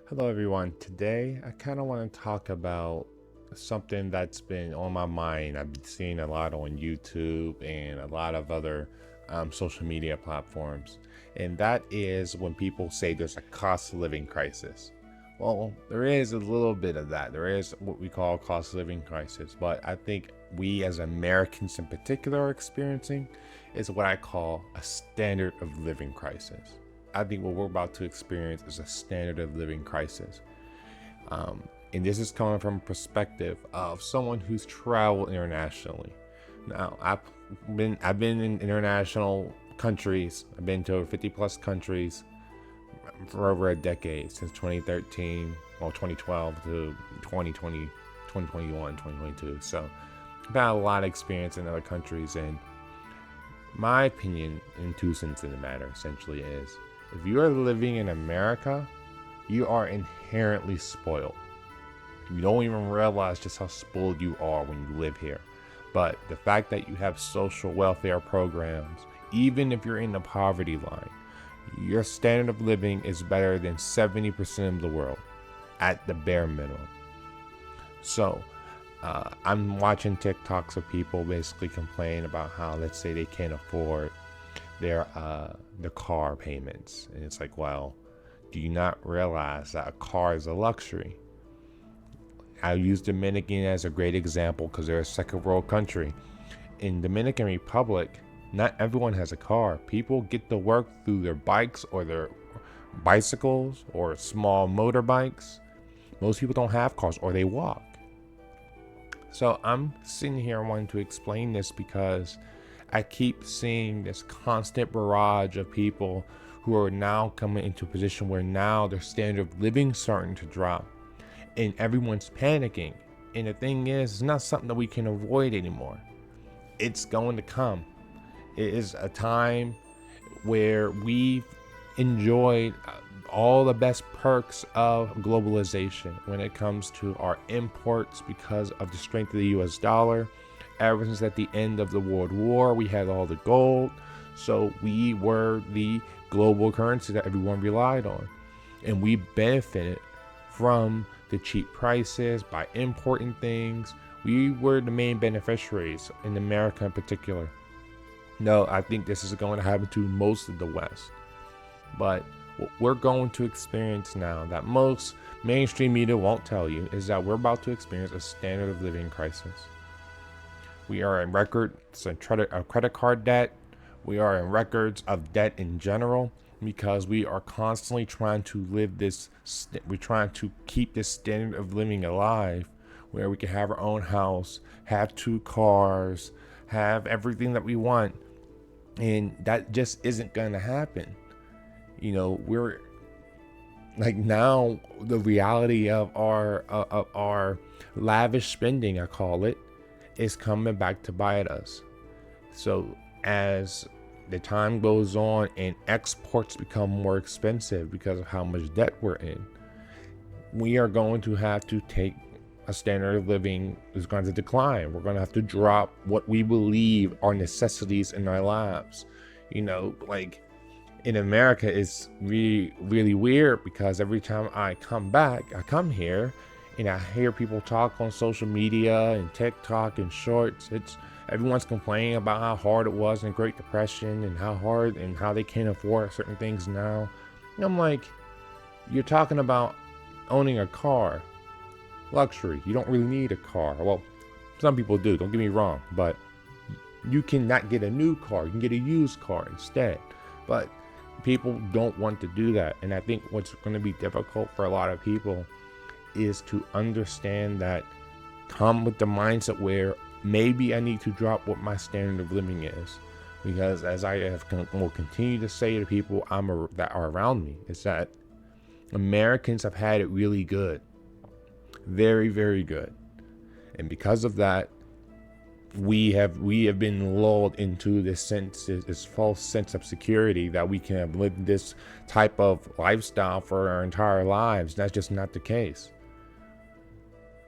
Hello, everyone. Today, I kind of want to talk about something that's been on my mind. I've been seeing a lot on YouTube and a lot of other social media platforms. And that is when people say there's a cost of living crisis. Well, there is a little bit of that. There is what we call cost of living crisis. But I think we as Americans in particular are experiencing is what I call a standard of living crisis. I think what we're about to experience is a standard of living crisis. And this is coming from a perspective of someone who's traveled internationally. Now, I've been in international countries. I've been to over 50 plus countries for over a decade, since 2013, well, 2012 to 2020, 2021, 2022. So I've had a lot of experience in other countries, and my opinion in 2 cents in the matter essentially is if you are living in America, you are inherently spoiled. You don't even realize just how spoiled you are when you live here. But the fact that you have social welfare programs, even if you're in the poverty line, your standard of living is better than 70% of the world at the bare minimum. So, I'm watching TikToks of people basically complain about how, let's say, they can't afford their car payments, and it's like, well, do you not realize that a car is a luxury? I use Dominican as a great example because they're a second world country. In Dominican Republic, not everyone has a car. People get to work through their bikes or their bicycles or small motorbikes. Most people don't have cars or they walk. So I'm sitting here wanting to explain this because I keep seeing this constant barrage of people who are now coming into a position where now their standard of living starting to drop and everyone's panicking. And the thing is, it's not something that we can avoid anymore. It's going to come. It is a time where we've enjoyed all the best perks of globalization when it comes to our imports because of the strength of the US dollar. Ever since at the end of the World War, we had all the gold. So we were the global currency that everyone relied on. And we benefited from the cheap prices by importing things. We were the main beneficiaries in America in particular. No, I think this is going to happen to most of the West. But what we're going to experience now that most mainstream media won't tell you is that we're about to experience a standard of living crisis. We are in records of credit card debt. We are in records of debt in general because we are constantly trying to live this. We're trying to keep this standard of living alive where we can have our own house, have 2 cars, have everything that we want. And that just isn't going to happen. We're like now the reality of our lavish spending, I call it, is coming back to bite us. So as the time goes on and exports become more expensive because of how much debt we're in, we are going to have to take a standard of living is going to decline. We're going to have to drop what we believe are necessities in our lives. Like in America, it's really, really weird because every time I come here and I hear people talk on social media and TikTok and shorts. Everyone's complaining about how hard it was in the Great Depression and how hard and how they can't afford certain things now. And I'm like, you're talking about owning a car, luxury. You don't really need a car. Well, some people do, don't get me wrong, but you cannot get a new car. You can get a used car instead. But people don't want to do that. And I think what's going to be difficult for a lot of people is to understand that, come with the mindset where maybe I need to drop what my standard of living is. Because as will continue to say to people that are around me, is that Americans have had it really good. Very, very good. And because of that, we have been lulled into this false sense of security that we can have lived this type of lifestyle for our entire lives. That's just not the case.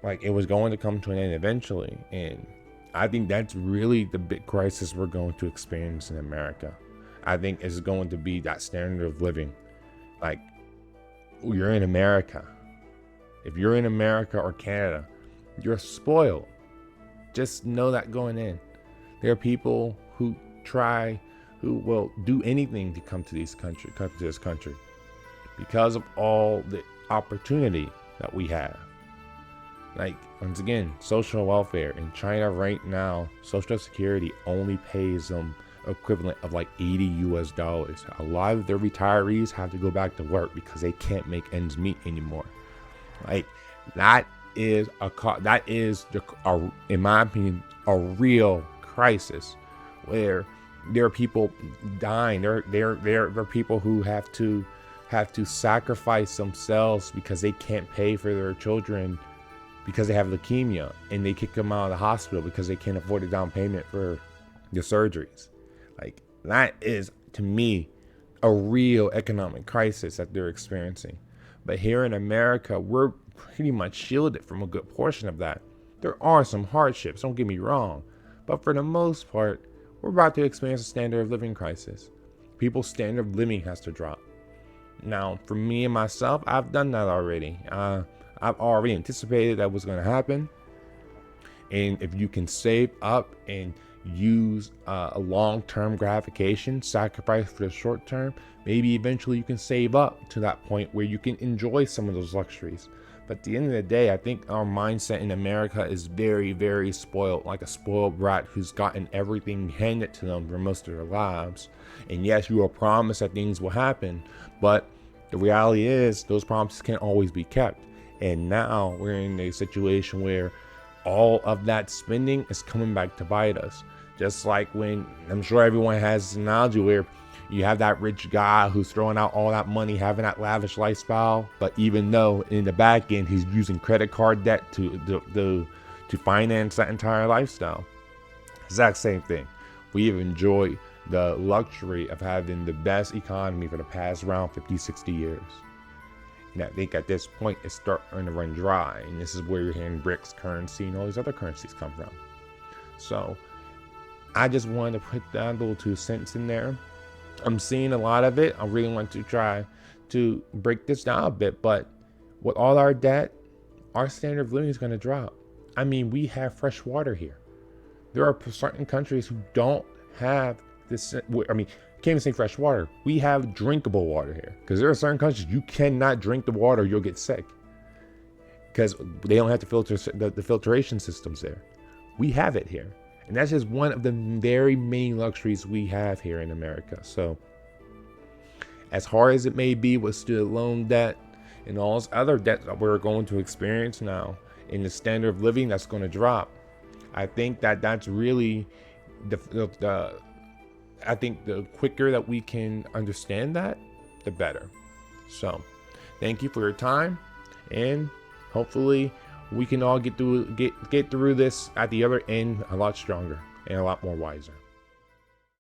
Like, it was going to come to an end eventually, and I think that's really the big crisis we're going to experience in America. I think it's going to be that standard of living. Like, you're in America. If you're in America or Canada, you're spoiled. Just know that going in. There are people who will do anything to come to this country because of all the opportunity that we have. Like, once again, social welfare in China right now, social security only pays them equivalent of like $80. A lot of their retirees have to go back to work because they can't make ends meet anymore. Like, that is in my opinion, a real crisis where there are people dying. There are people who have to sacrifice themselves because they can't pay for their children because they have leukemia, and they kick them out of the hospital because they can't afford a down payment for the surgeries. Like, that is, to me, a real economic crisis that they're experiencing. But here in America, we're pretty much shielded from a good portion of that. There are some hardships, don't get me wrong, but for the most part, we're about to experience a standard of living crisis. People's standard of living has to drop. Now, for me and myself, I've done that already. I've already anticipated that was going to happen. And if you can save up and use a long-term gratification, sacrifice for the short term, maybe eventually you can save up to that point where you can enjoy some of those luxuries. But at the end of the day, I think our mindset in America is very, very spoiled, like a spoiled brat who's gotten everything handed to them for most of their lives. And yes, you are promised that things will happen, but the reality is those promises can't always be kept. And now we're in a situation where all of that spending is coming back to bite us. Just like when, I'm sure everyone has this analogy where you have that rich guy who's throwing out all that money, having that lavish lifestyle, but even though in the back end he's using credit card debt to finance that entire lifestyle. Exact same thing. We have enjoyed the luxury of having the best economy for the past around 50, 60 years. And I think at this point it's starting to run dry, and this is where you're hearing BRICS currency and all these other currencies come from. So I just wanted to put that little 2 cents in there. I'm seeing a lot of it. I really want to try to break this down a bit, but with all our debt, our standard of living is going to drop. I mean, we have fresh water here. There are certain countries who don't have this. I mean, can't even say fresh water. We have drinkable water here, because there are certain countries you cannot drink the water, you'll get sick, because they don't have the filtration systems there. We have it here, and that's just one of the very many luxuries we have here in America. So as hard as it may be with student loan debt and all this other debt that we're going to experience now, in the standard of living that's going to drop, I think that's really I think the quicker that we can understand that, the better. So thank you for your time, and hopefully we can all get through this at the other end a lot stronger and a lot more wiser.